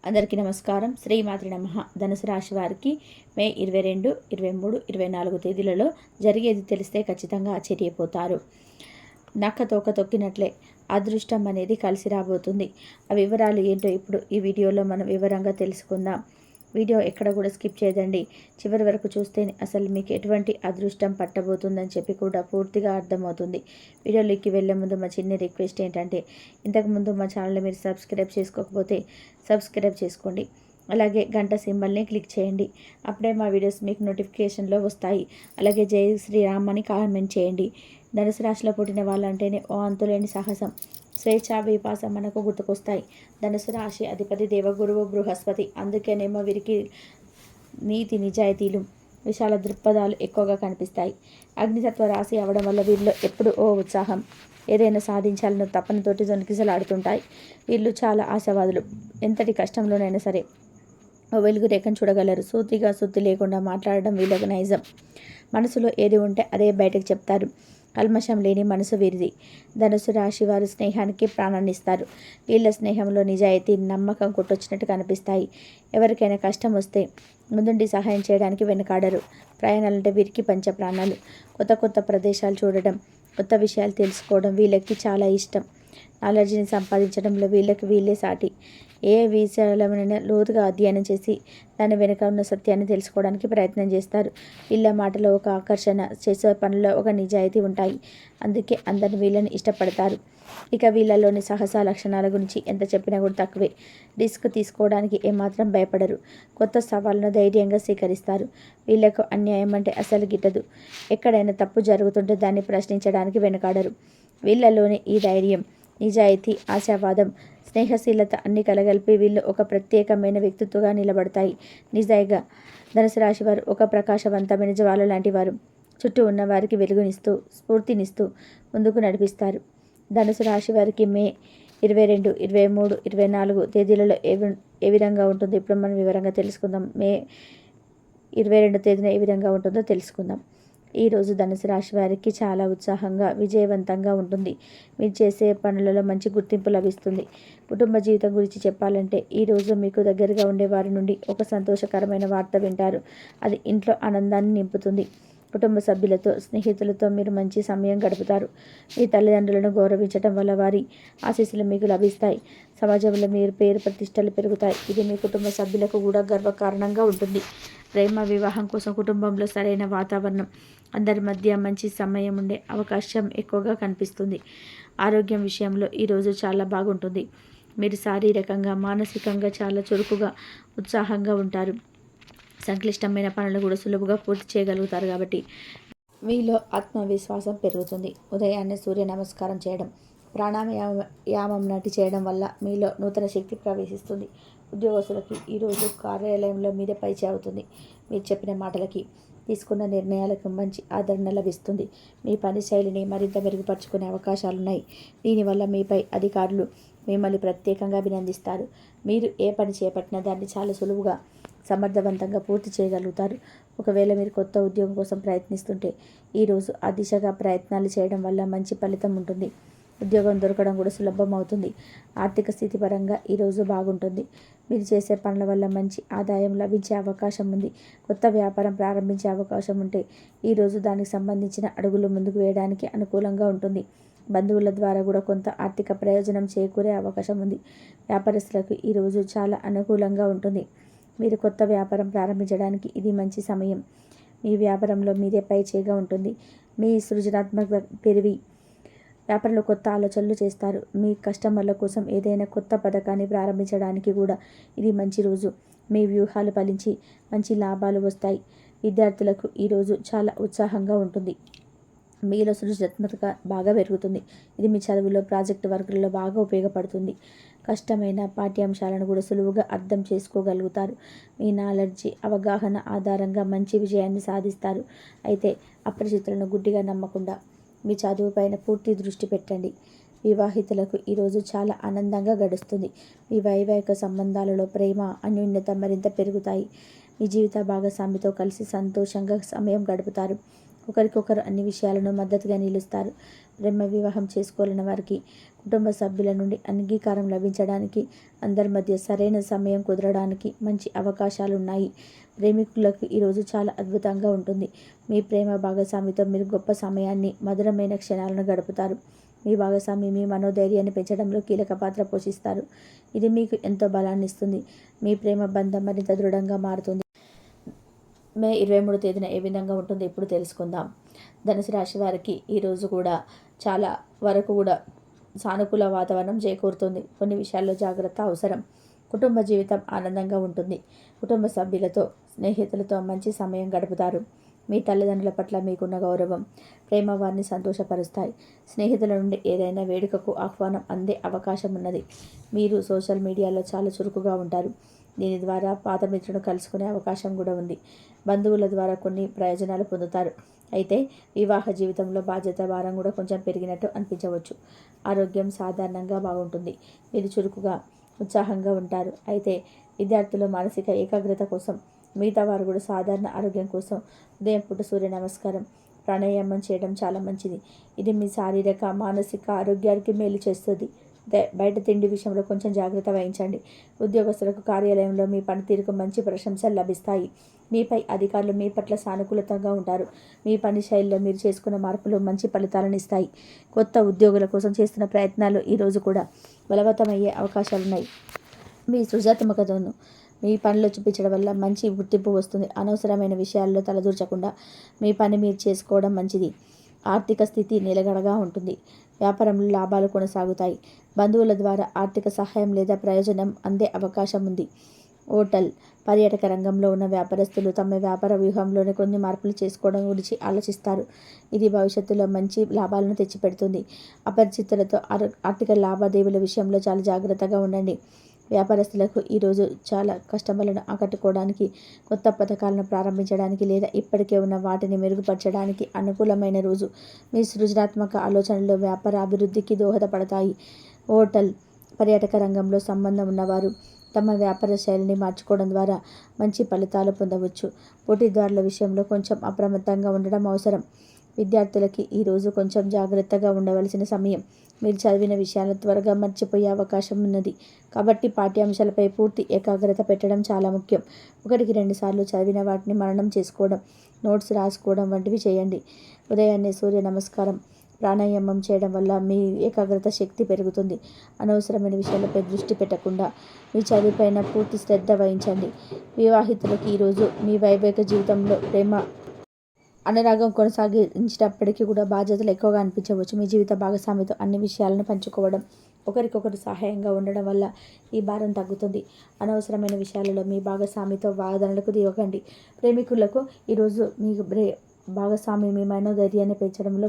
అందరికీ నమస్కారం. శ్రీమాత్రి నమః. ధనుసు రాశి వారికి మే 22, 23, 24 తేదీలలో జరిగేది తెలిస్తే ఖచ్చితంగా ఆశ్చర్యపోతారు. నక్క తోక తొక్కినట్లే అదృష్టం అనేది కలిసి రాబోతుంది. ఆ వివరాలు ఏంటో ఇప్పుడు ఈ వీడియోలో మనం వివరంగా తెలుసుకుందాం. వీడియో ఎక్కడ కూడా స్కిప్ చేయదండి. చివరి వరకు చూస్తే అసలు మీకు ఎటువంటి అదృష్టం పట్టబోతుందని చెప్పి కూడా పూర్తిగా అర్థమవుతుంది. వీడియోలోకి వెళ్ళే ముందు మా చిన్న రిక్వెస్ట్ ఏంటంటే, ఇంతకుముందు మా ఛానల్ని మీరు సబ్స్క్రైబ్ చేసుకోకపోతే సబ్స్క్రైబ్ చేసుకోండి. అలాగే గంట సింబల్ని క్లిక్ చేయండి. అప్పుడే మా వీడియోస్ మీకు నోటిఫికేషన్లో వస్తాయి. అలాగే జై శ్రీరామ్ అని కామెంట్ చేయండి. ధనుసు రాశిలో పుట్టిన వాళ్ళంటేనే ఓ అంతులేని సాహసం, స్వేచ్ఛ, విపాసం మనకు గుర్తుకొస్తాయి. ధనుసు రాశి అధిపతి దేవగురువు బృహస్పతి. అందుకేనేమో వీరికి నీతి, నిజాయితీలు, విశాల దృక్పథాలు ఎక్కువగా కనిపిస్తాయి. అగ్నితత్వ రాశి అవడం వల్ల వీరిలో ఎప్పుడు ఓ ఉత్సాహం, ఏదైనా సాధించాలన్న తపనతోటి దొనికిసలాడుతుంటాయి. వీళ్ళు చాలా ఆశావాదులు. ఎంతటి కష్టంలోనైనా సరే ఓ వెలుగు రేఖను చూడగలరు. సూటిగా సుత్తి లేకుండా మాట్లాడడం వీళ్ళకి నైజం. మనసులో ఏది ఉంటే అదే బయటకు చెప్తారు. కల్మషం లేని మనసు వీరిది. ధనుసు రాశి వారు స్నేహానికి ప్రాణాన్ని ఇస్తారు. వీళ్ళ స్నేహంలో నిజాయితీ, నమ్మకం కొట్టొచ్చినట్టు కనిపిస్తాయి. ఎవరికైనా కష్టం వస్తే ముందుండి సహాయం చేయడానికి వెనుకాడరు. ప్రయాణాలంటే వీరికి పంచ ప్రాణాలు. కొత్త కొత్త ప్రదేశాలు చూడడం, కొత్త విషయాలు తెలుసుకోవడం వీళ్ళకి చాలా ఇష్టం. నాలెడ్జ్ని సంపాదించడంలో వీళ్ళే సాటి. ఏ విషయాలైనా లోతుగా అధ్యయనం చేసి దాని వెనుక ఉన్న సత్యాన్ని తెలుసుకోవడానికి ప్రయత్నం చేస్తారు. వీళ్ళ మాటలో ఒక ఆకర్షణ, చేసే పనుల్లో ఒక నిజాయితీ ఉంటాయి. అందుకే అందరిని వీళ్ళని ఇష్టపడతారు. ఇక వీళ్ళలోని సాహస లక్షణాల గురించి ఎంత చెప్పినా కూడా తక్కువే. రిస్క్ తీసుకోవడానికి ఏమాత్రం భయపడరు. కొత్త సవాళ్ళను ధైర్యంగా స్వీకరిస్తారు. వీళ్ళకు అన్యాయం అంటే అసలు గిట్టదు. ఎక్కడైనా తప్పు జరుగుతుంటే దాన్ని ప్రశ్నించడానికి వెనుకాడరు. వీళ్ళలోని ఈ ధైర్యం, నిజాయితీ, ఆశావాదం, స్నేహశీలత అన్ని కలగలిపి వీళ్ళు ఒక ప్రత్యేకమైన వ్యక్తిత్వంగా నిలబడతాయి. నిజాయిగా ధనుసు రాశి వారు ఒక ప్రకాశవంతమైన జ్వాల లాంటి వారు. చుట్టూ ఉన్న వారికి వెలుగునిస్తూ, స్ఫూర్తినిస్తూ ముందుకు నడిపిస్తారు. ధనుసు రాశి వారికి మే 22, 23, 24 తేదీలలో ఏ విధంగా ఉంటుందో ఇప్పుడు మనం వివరంగా తెలుసుకుందాం. మే 22 తేదీన ఏ విధంగా ఉంటుందో తెలుసుకుందాం. ఈరోజు ధనుసు రాశి వారికి చాలా ఉత్సాహంగా, విజయవంతంగా ఉంటుంది. మీరు చేసే పనులలో మంచి గుర్తింపు లభిస్తుంది. కుటుంబ జీవితం గురించి చెప్పాలంటే ఈరోజు మీకు దగ్గరగా ఉండే వారి నుండి ఒక సంతోషకరమైన వార్త వింటారు. అది ఇంట్లో ఆనందాన్ని నింపుతుంది. కుటుంబ సభ్యులతో, స్నేహితులతో మీరు మంచి సమయం గడుపుతారు. మీ తల్లిదండ్రులను గౌరవించడం వల్ల వారి ఆశీస్సులు మీకు లభిస్తాయి. సమాజంలో మీరు పేరు ప్రతిష్టలు పెరుగుతాయి. ఇది మీ కుటుంబ సభ్యులకు కూడా గర్వకారణంగా ఉంటుంది. ప్రేమ, వివాహం కోసం కుటుంబంలో సరైన వాతావరణం, అందరి మధ్య మంచి సమయం ఉండే అవకాశం ఎక్కువగా కనిపిస్తుంది. ఆరోగ్యం విషయంలో ఈరోజు చాలా బాగుంటుంది. మీరు శారీరకంగా, మానసికంగా చాలా చురుకుగా, ఉత్సాహంగా ఉంటారు. సంక్లిష్టమైన పనులు కూడా సులువుగా పూర్తి చేయగలుగుతారు. కాబట్టి మీలో ఆత్మవిశ్వాసం పెరుగుతుంది. ఉదయాన్నే సూర్య నమస్కారం చేయడం, ప్రాణాయామం నాటి చేయడం వల్ల మీలో నూతన శక్తి ప్రవేశిస్తుంది. ఉద్యోగస్తులకి ఈరోజు కార్యాలయంలో మీదే పైచే అవుతుంది. మీరు చెప్పిన మాటలకి, తీసుకున్న నిర్ణయాలకు మంచి ఆదరణ లభిస్తుంది. మీ పని శైలిని మరింత మెరుగుపరుచుకునే అవకాశాలున్నాయి. దీనివల్ల మీపై అధికారులు మిమ్మల్ని ప్రత్యేకంగా అభినందిస్తారు. మీరు ఏ పని చేపట్టినా దాన్ని చాలా సులువుగా, సమర్థవంతంగా పూర్తి చేయగలుగుతారు. ఒకవేళ మీరు కొత్త ఉద్యోగం కోసం ప్రయత్నిస్తుంటే ఈరోజు ఆ దిశగా ప్రయత్నాలు చేయడం వల్ల మంచి ఫలితం ఉంటుంది. ఉద్యోగం దొరకడం కూడా సులభం అవుతుంది. ఆర్థిక స్థితి పరంగా ఈరోజు బాగుంటుంది. మీరు చేసే పనుల వల్ల మంచి ఆదాయం లభించే అవకాశం ఉంది. కొత్త వ్యాపారం ప్రారంభించే అవకాశం ఉంటే ఈరోజు దానికి సంబంధించిన అడుగులు ముందుకు వేయడానికి అనుకూలంగా ఉంటుంది. బంధువుల ద్వారా కూడా కొంత ఆర్థిక ప్రయోజనం చేకూరే అవకాశం ఉంది. వ్యాపారస్తులకు ఈరోజు చాలా అనుకూలంగా ఉంటుంది. మీరు కొత్త వ్యాపారం ప్రారంభించడానికి ఇది మంచి సమయం. మీ వ్యాపారంలో మీదే పైచేగా ఉంటుంది. మీ సృజనాత్మకత పెరిగి వ్యాపారంలో కొత్త ఆలోచనలు చేస్తారు. మీ కస్టమర్ల కోసం ఏదైనా కొత్త పథకాన్ని ప్రారంభించడానికి కూడా ఇది మంచి రోజు. మీ వ్యూహాలు ఫలించి మంచి లాభాలు వస్తాయి. విద్యార్థులకు ఈరోజు చాలా ఉత్సాహంగా ఉంటుంది. మీలో సృజనాత్మకత బాగా పెరుగుతుంది. ఇది మీ చదువులో, ప్రాజెక్టు వర్కులలో బాగా ఉపయోగపడుతుంది. కష్టమైన పాఠ్యాంశాలను కూడా సులువుగా అర్థం చేసుకోగలుగుతారు. మీ నాలెడ్జి, అవగాహన ఆధారంగా మంచి విజయాన్ని సాధిస్తారు. అయితే అపరిచితులను గుడ్డిగా నమ్మకుండా మీ చదువు పైన పూర్తి దృష్టి పెట్టండి. వివాహితులకు ఈరోజు చాలా ఆనందంగా గడుస్తుంది. మీ వైవాహిక సంబంధాలలో ప్రేమ, అన్యోన్యత మరింత పెరుగుతాయి. మీ జీవిత భాగస్వామితో కలిసి సంతోషంగా సమయం గడుపుతారు. ఒకరికొకరు అన్ని విషయాలను మద్దతుగా నిలుస్తారు. ప్రేమ వివాహం చేసుకోవాలన్న వారికి కుటుంబ సభ్యుల నుండి అంగీకారం లభించడానికి, అందరి మధ్య సరైన సమయం కుదరడానికి మంచి అవకాశాలున్నాయి. ప్రేమికులకు ఈరోజు చాలా అద్భుతంగా ఉంటుంది. మీ ప్రేమ భాగస్వామితో మీరు గొప్ప సమయాన్ని, మధురమైన క్షణాలను గడుపుతారు. మీ భాగస్వామి మీ మనోధైర్యాన్ని పెంచడంలో కీలక పాత్ర పోషిస్తారు. ఇది మీకు ఎంతో బలాన్ని ఇస్తుంది. మీ ప్రేమ బంధం మరింత దృఢంగా మారుతుంది. మే 23 తేదీన ఏ విధంగా ఉంటుందో ఇప్పుడు తెలుసుకుందాం. ధనుసు రాశి వారికి ఈరోజు కూడా చాలా వరకు కూడా సానుకూల వాతావరణం చేకూరుతుంది. కొన్ని విషయాల్లో జాగ్రత్త అవసరం. కుటుంబ జీవితం ఆనందంగా ఉంటుంది. కుటుంబ సభ్యులతో, స్నేహితులతో మంచి సమయం గడుపుతారు. మీ తల్లిదండ్రుల పట్ల మీకున్న గౌరవం, ప్రేమ వారిని సంతోషపరుస్తాయి. స్నేహితుల నుండి ఏదైనా వేడుకకు ఆహ్వానం అందే అవకాశం ఉన్నది. మీరు సోషల్ మీడియాలో చాలా చురుకుగా ఉంటారు. దీని ద్వారా పాత మిత్రులను కలుసుకునే అవకాశం కూడా ఉంది. బంధువుల ద్వారా కొన్ని ప్రయోజనాలు పొందుతారు. అయితే వివాహ జీవితంలో బాధ్యత భారం కూడా కొంచెం పెరిగినట్టు అనిపించవచ్చు. ఆరోగ్యం సాధారణంగా బాగుంటుంది. మీరు చురుకుగా, ఉత్సాహంగా ఉంటారు. అయితే విద్యార్థులు మానసిక ఏకాగ్రత కోసం, మిగతా వారు కూడా సాధారణ ఆరోగ్యం కోసం ఉదయం పూట సూర్య నమస్కారం, ప్రాణాయామం చేయడం చాలా మంచిది. ఇది మీ శారీరక, మానసిక ఆరోగ్యానికి మేలు చేస్తుంది. బయట తిండి విషయంలో కొంచెం జాగ్రత్త వహించండి. ఉద్యోగస్తులకు కార్యాలయంలో మీ పనితీరుకు మంచి ప్రశంసలు లభిస్తాయి. మీపై అధికారులు మీ పట్ల సానుకూలతగా ఉంటారు. మీ పని శైలిలో మీరు చేసుకున్న మార్పులు మంచి ఫలితాలను ఇస్తాయి. కొత్త ఉద్యోగుల కోసం చేస్తున్న ప్రయత్నాలు ఈరోజు కూడా బలవత్తమయ్యే అవకాశాలున్నాయి. మీ సృజనాత్మకతను మీ పనిలో చూపించడం వల్ల మంచి గుర్తింపు వస్తుంది. అనవసరమైన విషయాల్లో తలదూర్చకుండా మీ పని మీరు చేసుకోవడం మంచిది. ఆర్థిక స్థితి నిలకడగా ఉంటుంది. వ్యాపారంలో లాభాలు కొనసాగుతాయి. బంధువుల ద్వారా ఆర్థిక సహాయం లేదా ప్రయోజనం అందే అవకాశం ఉంది. హోటల్, పర్యాటక రంగంలో ఉన్న వ్యాపారస్తులు తమ వ్యాపార వ్యూహంలోనే కొన్ని మార్పులు చేసుకోవడం గురించి ఆలోచిస్తారు. ఇది భవిష్యత్తులో మంచి లాభాలను తెచ్చిపెడుతుంది. అపరిచితులతో ఆర్థిక లావాదేవీల విషయంలో చాలా జాగ్రత్తగా ఉండండి. వ్యాపారస్తులకు ఈరోజు చాలా కస్టమర్లను ఆకట్టుకోవడానికి, కొత్త పథకాలను ప్రారంభించడానికి లేదా ఇప్పటికే ఉన్న వాటిని మెరుగుపరచడానికి అనుకూలమైన రోజు. మీ సృజనాత్మక ఆలోచనలు వ్యాపార అభివృద్ధికి దోహదపడతాయి. హోటల్, పర్యాటక రంగంలో సంబంధం ఉన్నవారు తమ వ్యాపార శైలిని మార్చుకోవడం ద్వారా మంచి ఫలితాలు పొందవచ్చు. పోటీదారుల విషయంలో కొంచెం అప్రమత్తంగా ఉండడం అవసరం. విద్యార్థులకి ఈరోజు కొంచెం జాగ్రత్తగా ఉండవలసిన సమయం. మీరు చదివిన విషయాలను త్వరగా మర్చిపోయే అవకాశం ఉన్నది. కాబట్టి పాఠ్యాంశాలపై పూర్తి ఏకాగ్రత పెట్టడం చాలా ముఖ్యం. 1-2 సార్లు చదివిన వాటిని మననం చేసుకోవడం, నోట్స్ రాసుకోవడం వంటివి చేయండి. ఉదయాన్నే సూర్య నమస్కారం, ప్రాణాయామం చేయడం వల్ల మీ ఏకాగ్రత శక్తి పెరుగుతుంది. అనవసరమైన విషయాలపై దృష్టి పెట్టకుండా మీ చదువుపైన పూర్తి శ్రద్ధ వహించండి. వివాహితులకి ఈరోజు మీ వైవాహిక జీవితంలో ప్రేమ, అనురాగం కొనసాగించినప్పటికీ కూడా బాధ్యతలు ఎక్కువగా అనిపించవచ్చు. మీ జీవిత భాగస్వామితో అన్ని విషయాలను పంచుకోవడం, ఒకరికొకరు సహాయంగా ఉండడం వల్ల ఈ భారం తగ్గుతుంది. అనవసరమైన విషయాలలో మీ భాగస్వామితో వాదనలకు దిగకండి. ప్రేమికులకు ఈరోజు మీ భాగస్వామి మీ మనోధైర్యాన్ని పెంచడంలో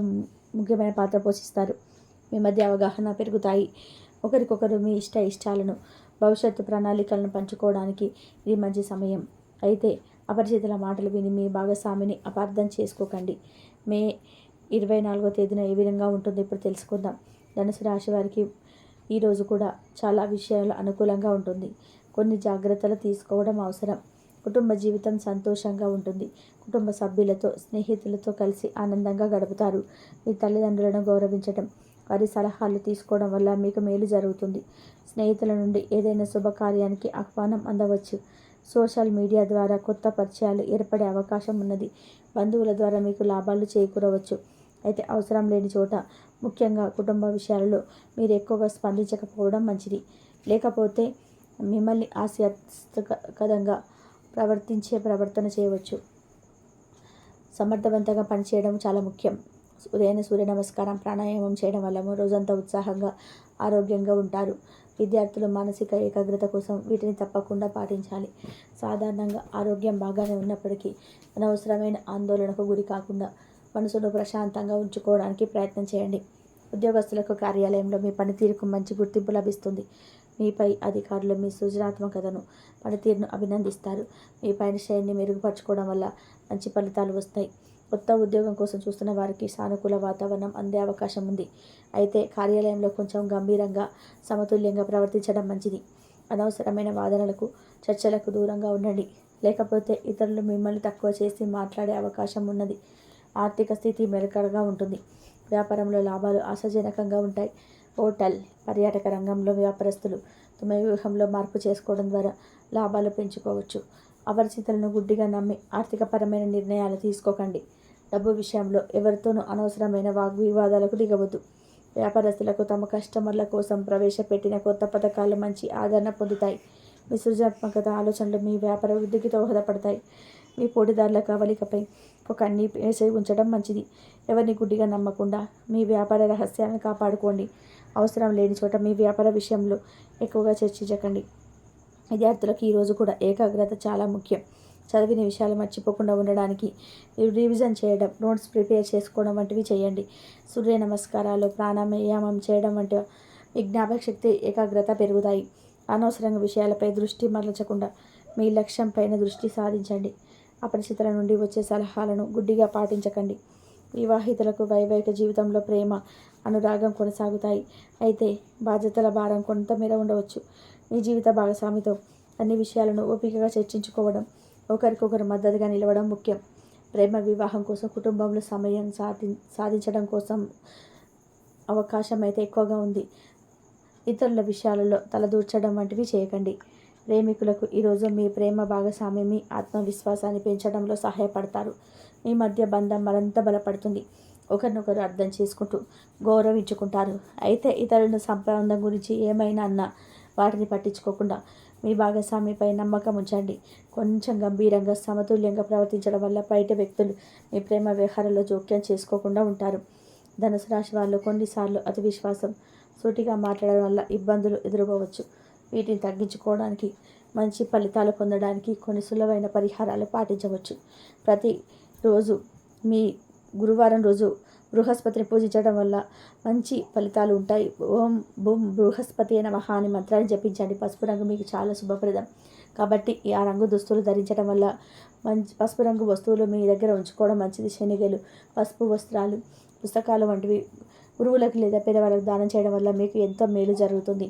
ముఖ్యమైన పాత్ర పోషిస్తారు. మీ మధ్య అవగాహన పెరుగుతాయి. ఒకరికొకరు మీ ఇష్టాలను, భవిష్యత్తు ప్రణాళికలను పంచుకోవడానికి ఇది మంచి సమయం. అయితే అపరిచితుల మాటలు విని మీ భాగస్వామిని అపార్థం చేసుకోకండి. మే 24వ తేదీన ఏ విధంగా ఉంటుందో ఇప్పుడు తెలుసుకుందాం. ధనుసు రాశి వారికి ఈరోజు కూడా చాలా విషయాలు అనుకూలంగా ఉంటుంది. కొన్ని జాగ్రత్తలు తీసుకోవడం అవసరం. కుటుంబ జీవితం సంతోషంగా ఉంటుంది. కుటుంబ సభ్యులతో, స్నేహితులతో కలిసి ఆనందంగా గడుపుతారు. మీ తల్లిదండ్రులను గౌరవించడం, వారి సలహాలు తీసుకోవడం వల్ల మీకు మేలు జరుగుతుంది. స్నేహితుల నుండి ఏదైనా శుభకార్యానికి ఆహ్వానం అందవచ్చు. సోషల్ మీడియా ద్వారా కొత్త పరిచయాలు ఏర్పడే అవకాశం ఉన్నది. బంధువుల ద్వారా మీకు లాభాలు చేకూరవచ్చు. అయితే అవసరం లేని చోట, ముఖ్యంగా కుటుంబ విషయాలలో మీరు ఎక్కువగా స్పందించకపోవడం మంచిది. లేకపోతే మిమ్మల్ని హాస్యాస్పదంగా ప్రవర్తన చేయవచ్చు. సమర్థవంతంగా పనిచేయడం చాలా ముఖ్యం. ఉదయాన్నే సూర్య నమస్కారం, ప్రాణాయామం చేయడం వల్ల రోజంతా ఉత్సాహంగా, ఆరోగ్యంగా ఉంటారు. విద్యార్థులు మానసిక ఏకాగ్రత కోసం వీటిని తప్పకుండా పాటించాలి. సాధారణంగా ఆరోగ్యం బాగానే ఉన్నప్పటికీ అనవసరమైన ఆందోళనకు గురి కాకుండా మనసును ప్రశాంతంగా ఉంచుకోవడానికి ప్రయత్నం చేయండి. ఉద్యోగస్తులకు కార్యాలయంలో మీ పనితీరుకు మంచి గుర్తింపు లభిస్తుంది. మీపై అధికారులు మీ సృజనాత్మకతను, పనితీరును అభినందిస్తారు. మీ పని శైలిని మెరుగుపరచుకోవడం వల్ల మంచి ఫలితాలు వస్తాయి. కొత్త ఉద్యోగం కోసం చూస్తున్న వారికి సానుకూల వాతావరణం అందే అవకాశం ఉంది. అయితే కార్యాలయంలో కొంచెం గంభీరంగా, సమతుల్యంగా ప్రవర్తించడం మంచిది. అనవసరమైన వాదనలకు, చర్చలకు దూరంగా ఉండండి. లేకపోతే ఇతరులు మిమ్మల్ని తక్కువ చేసి మాట్లాడే అవకాశం ఉన్నది. ఆర్థిక స్థితి మెరుగ్గా ఉంటుంది. వ్యాపారంలో లాభాలు ఆశాజనకంగా ఉంటాయి. హోటల్, పర్యాటక రంగంలో వ్యాపారస్తులు తమ వ్యూహంలో మార్పు చేసుకోవడం ద్వారా లాభాలు పెంచుకోవచ్చు. అపరిచితులను గుడ్డిగా నమ్మి ఆర్థికపరమైన నిర్ణయాలు తీసుకోకండి. డబ్బు విషయంలో ఎవరితోనూ అనవసరమైన వాగ్వివాదాలకు దిగవద్దు. వ్యాపారస్తులకు తమ కస్టమర్ల కోసం ప్రవేశపెట్టిన కొత్త పథకాలు మంచి ఆదరణ పొందుతాయి. మీ సృజనాత్మకత ఆలోచనలు మీ వ్యాపార వృద్ధికి దోహదపడతాయి. మీ పోటీదారుల కవలికపై ఒక కన్ను వేసి ఉంచడం మంచిది. ఎవరిని గుడ్డిగా నమ్మకుండా మీ వ్యాపార రహస్యాలను కాపాడుకోండి. అవసరం లేని చోట మీ వ్యాపార విషయంలో ఎక్కువగా చర్చించకండి. విద్యార్థులకు ఈరోజు కూడా ఏకాగ్రత చాలా ముఖ్యం. చదివిన విషయాలు మర్చిపోకుండా ఉండడానికి రివిజన్ చేయడం, నోట్స్ ప్రిపేర్ చేసుకోవడం వంటివి చేయండి. సూర్య నమస్కారాలు, ప్రాణాయామం చేయడం వంటి మీ జ్ఞాపక శక్తి, ఏకాగ్రత పెరుగుతాయి. అనవసరంగా విషయాలపై దృష్టి మరల్చకుండా మీ లక్ష్యం పైన దృష్టి సారించండి. అపరిచితుల నుండి వచ్చే సలహాలను గుడ్డిగా పాటించకండి. వివాహితులకు వైవాహిక జీవితంలో ప్రేమ, అనురాగం కొనసాగుతాయి. అయితే బాధ్యతల భారం కొంతమేర ఉండవచ్చు. మీ జీవిత భాగస్వామితో అన్ని విషయాలను ఓపికగా చర్చించుకోవడం, ఒకరికొకరు మద్దతుగా నిలవడం ముఖ్యం. ప్రేమ వివాహం కోసం కుటుంబంలో సమయం సాధించడం కోసం అవకాశం అయితే ఎక్కువగా ఉంది. ఇతరుల విషయాలలో తలదూర్చడం వంటివి చేయకండి. ప్రేమికులకు ఈరోజు మీ ప్రేమ భాగస్వామి మీ ఆత్మవిశ్వాసాన్ని పెంచడంలో సహాయపడతారు. మీ మధ్య బంధం మరింత బలపడుతుంది. ఒకరినొకరు అర్థం చేసుకుంటూ గౌరవించుకుంటారు. అయితే ఇతరుల సంబంధం గురించి ఏమైనా అన్నా వాటిని పట్టించుకోకుండా మీ భాగస్వామిపై నమ్మకం ఉంచండి. కొంచెం గంభీరంగా, సమతుల్యంగా ప్రవర్తించడం వల్ల బయట వ్యక్తులు మీ ప్రేమ వ్యవహారంలో జోక్యం చేసుకోకుండా ఉంటారు. ధనుసు రాశి వాళ్ళు కొన్నిసార్లు అతి విశ్వాసం, సూటిగా మాట్లాడడం వల్ల ఇబ్బందులు ఎదుర్కోవచ్చు. వీటిని తగ్గించుకోవడానికి, మంచి ఫలితాలు పొందడానికి కొన్ని సులభమైన పరిహారాలు పాటించవచ్చు. ప్రతిరోజు మీ గురువారం రోజు బృహస్పతిని పూజించడం వల్ల మంచి ఫలితాలు ఉంటాయి. ఓం బుం బృహస్పతి నమః అని మంత్రాన్ని జపించండి. పసుపు రంగు మీకు చాలా శుభప్రదం కాబట్టి ఆ రంగు దుస్తులు ధరించడం వల్ల పసుపు రంగు వస్తువులు మీ దగ్గర ఉంచుకోవడం మంచిది. శనగలు, పసుపు వస్త్రాలు, పుస్తకాలు వంటివి గురువులకు లేదా పేదవాళ్ళకు దానం చేయడం వల్ల మీకు ఎంతో మేలు జరుగుతుంది.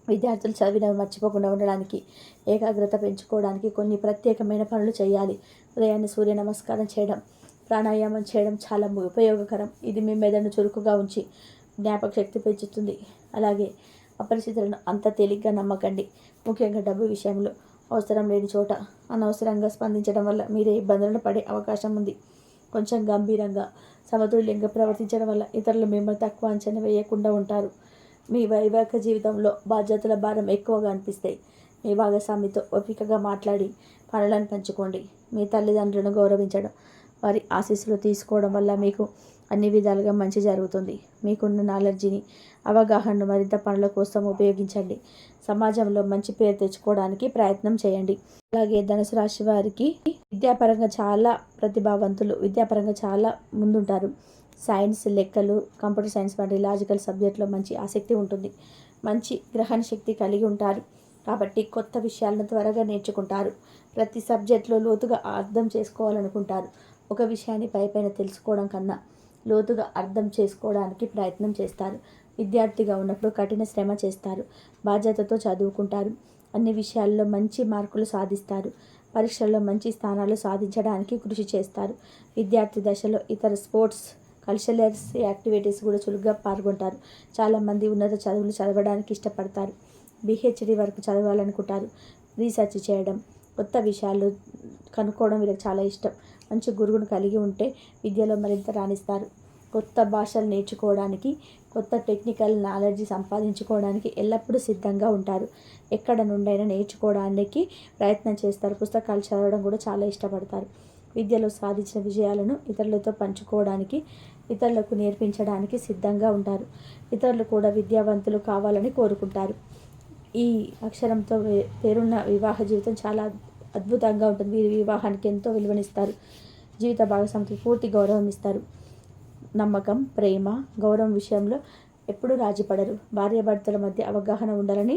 విద్యార్థులు చదివినవి మర్చిపోకుండా ఉండడానికి, ఏకాగ్రత పెంచుకోవడానికి కొన్ని ప్రత్యేకమైన పనులు చేయాలి. ఉదయాన్నే సూర్య నమస్కారం చేయడం, ప్రాణాయామం చేయడం చాలా ఉపయోగకరం. ఇది మీ మెదడును చురుకుగా ఉంచి జ్ఞాపక శక్తి పెంచుతుంది. అలాగే అపరిచితులను అంత తేలిగ్గా నమ్మకండి. ముఖ్యంగా డబ్బు విషయంలో అవసరం లేని చోట అనవసరంగా స్పందించడం వల్ల మీరే ఇబ్బందులను పడే అవకాశం ఉంది. కొంచెం గంభీరంగా, సమతుల్యంగా ప్రవర్తించడం వల్ల ఇతరులు మిమ్మల్ని తక్కువ అంచనా వేయకుండా ఉంటారు. మీ వైవాహిక జీవితంలో బాధ్యతల భారం ఎక్కువగా అనిపిస్తాయి. మీ భాగస్వామితో ఓపికగా మాట్లాడి పనులను పంచుకోండి. మీ తల్లిదండ్రులను గౌరవించడం, వారి ఆశీస్సులు తీసుకోవడం వల్ల మీకు అన్ని విధాలుగా మంచి జరుగుతుంది. మీకున్న నాలెడ్జిని, అవగాహనను మరింత పనుల కోసం ఉపయోగించండి. సమాజంలో మంచి పేరు తెచ్చుకోవడానికి ప్రయత్నం చేయండి. అలాగే ధనుసు రాశి వారికి విద్యాపరంగా చాలా ప్రతిభావంతులు, విద్యాపరంగా చాలా ముందుంటారు. సైన్స్, లెక్కలు, కంప్యూటర్ సైన్స్ వంటి లాజికల్ సబ్జెక్టులో మంచి ఆసక్తి ఉంటుంది. మంచి గ్రహణ శక్తి కలిగి ఉంటారు కాబట్టి కొత్త విషయాలను త్వరగా నేర్చుకుంటారు. ప్రతి సబ్జెక్టులో లోతుగా అర్థం చేసుకోవాలనుకుంటారు. ఒక విషయాన్ని పైపైన తెలుసుకోవడం కన్నా లోతుగా అర్థం చేసుకోవడానికి ప్రయత్నం చేస్తారు. విద్యార్థిగా ఉన్నప్పుడు కఠిన శ్రమ చేస్తారు. బాధ్యతతో చదువుకుంటారు. అన్ని విషయాల్లో మంచి మార్కులు సాధిస్తారు. పరీక్షల్లో మంచి స్థానాలు సాధించడానికి కృషి చేస్తారు. విద్యార్థి దశలో ఇతర స్పోర్ట్స్, కల్చరల్స్ యాక్టివిటీస్ కూడా చురుగ్గా పాల్గొంటారు. చాలామంది ఉన్నత చదువులు చదవడానికి ఇష్టపడతారు. పిహెచ్డి వరకు చదవాలనుకుంటారు. రీసెర్చ్ చేయడం, కొత్త విషయాలు కనుక్కోవడం వీళ్ళకి చాలా ఇష్టం. మంచి గురువును కలిగి ఉంటే విద్యలో మరింత రాణిస్తారు. కొత్త భాషలు నేర్చుకోవడానికి, కొత్త టెక్నికల్ నాలెడ్జ్ సంపాదించుకోవడానికి ఎల్లప్పుడూ సిద్ధంగా ఉంటారు. ఎక్కడ నుండైనా నేర్చుకోవడానికి ప్రయత్నం చేస్తారు. పుస్తకాలు చదవడం కూడా చాలా ఇష్టపడతారు. విద్యలో సాధించిన విజయాలను ఇతరులతో పంచుకోవడానికి, ఇతరులకు నేర్పించడానికి సిద్ధంగా ఉంటారు. ఇతరులు కూడా విద్యావంతులు కావాలని కోరుకుంటారు. ఈ అక్షరంతో పేరున్న వివాహ జీవితం చాలా అద్భుతంగా ఉంటుంది. వీరి వివాహానికి ఎంతో విలువనిస్తారు. జీవిత భాగస్వామికి పూర్తి గౌరవం ఇస్తారు. నమ్మకం, ప్రేమ, గౌరవం విషయంలో ఎప్పుడూ రాజీపడరు. భార్యాభర్తల మధ్య అవగాహన ఉండాలని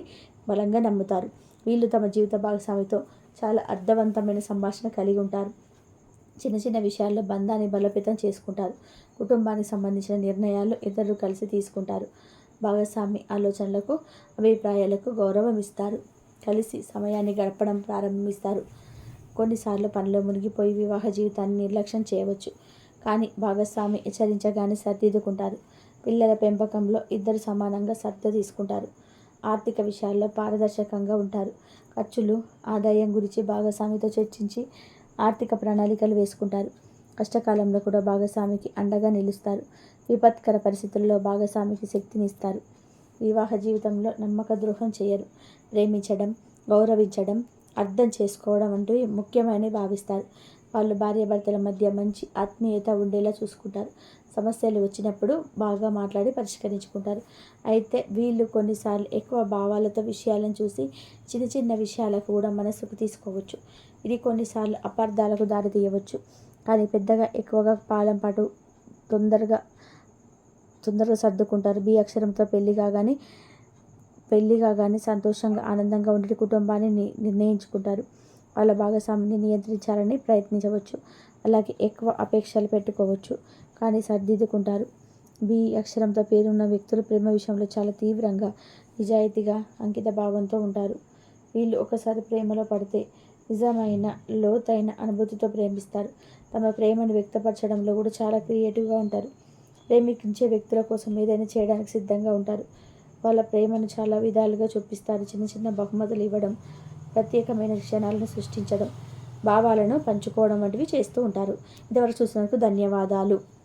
బలంగా నమ్ముతారు. వీళ్ళు తమ జీవిత భాగస్వామితో చాలా అర్థవంతమైన సంభాషణ కలిగి ఉంటారు. చిన్న చిన్న విషయాల్లో బంధాన్ని బలోపేతం చేసుకుంటారు. కుటుంబానికి సంబంధించిన నిర్ణయాలు ఇతరులు కలిసి తీసుకుంటారు. భాగస్వామి ఆలోచనలకు, అభిప్రాయాలకు గౌరవం ఇస్తారు. కలిసి సమయాన్ని గడపడం ప్రారంభిస్తారు. కొన్నిసార్లు పనిలో మునిగిపోయి వివాహ జీవితాన్ని నిర్లక్ష్యం చేయవచ్చు. కానీ భాగస్వామి హెచ్చరించగానే సర్దిద్దుకుంటారు. పిల్లల పెంపకంలో ఇద్దరు సమానంగా శ్రద్ధ తీసుకుంటారు. ఆర్థిక విషయాల్లో పారదర్శకంగా ఉంటారు. ఖర్చులు, ఆదాయం గురించి భాగస్వామితో చర్చించి ఆర్థిక ప్రణాళికలు వేసుకుంటారు. కష్టకాలంలో కూడా భాగస్వామికి అండగా నిలుస్తారు. విపత్కర పరిస్థితుల్లో భాగస్వామికి శక్తినిస్తారు. వివాహ జీవితంలో నమ్మక ద్రోహం చేయరు. ప్రేమించడం, గౌరవించడం, అర్థం చేసుకోవడం వంటివి ముఖ్యమైనవి భావిస్తారు. వాళ్ళు భార్యాభర్తల మధ్య మంచి ఆత్మీయత ఉండేలా చూసుకుంటారు. సమస్యలు వచ్చినప్పుడు బాగా మాట్లాడి పరిష్కరించుకుంటారు. అయితే వీళ్ళు కొన్నిసార్లు ఎక్కువ భావాలతో విషయాలను చూసి చిన్న చిన్న విషయాలకు కూడా మనసుకు తీసుకోవచ్చు. ఇది కొన్నిసార్లు అపార్థాలకు దారితీయవచ్చు. కానీ పెద్దగా ఎక్కువగా కాలం పాటు తొందరగా సర్దుకుంటారు. బి అక్షరంతో పెళ్లి కాగానే సంతోషంగా ఆనందంగా ఉండే కుటుంబాన్ని నిర్ణయించుకుంటారు. వాళ్ళ భాగస్వామిని నియంత్రించాలని ప్రయత్నించవచ్చు. అలాగే ఎక్కువ అపేక్షలు పెట్టుకోవచ్చు. కానీ సర్దిద్దుకుంటారు. బి అక్షరంతో పేరున్న వ్యక్తులు ప్రేమ విషయంలో చాలా తీవ్రంగా, నిజాయితీగా, అంకిత భావంతో ఉంటారు. వీళ్ళు ఒకసారి ప్రేమలో పడితే నిజమైన లోతైన అనుభూతితో ప్రేమిస్తారు. తమ ప్రేమను వ్యక్తపరచడంలో కూడా చాలా క్రియేటివ్గా ఉంటారు. ప్రేమించే వ్యక్తుల కోసం ఏదైనా చేయడానికి సిద్ధంగా ఉంటారు. వాళ్ళ ప్రేమను చాలా విధాలుగా చూపిస్తారు. చిన్న చిన్న బహుమతులు ఇవ్వడం, ప్రత్యేకమైన క్షణాలను సృష్టించడం, భావాలను పంచుకోవడం వంటివి చేస్తూ ఉంటారు. ఇంతవరకు చూసినందుకు ధన్యవాదాలు.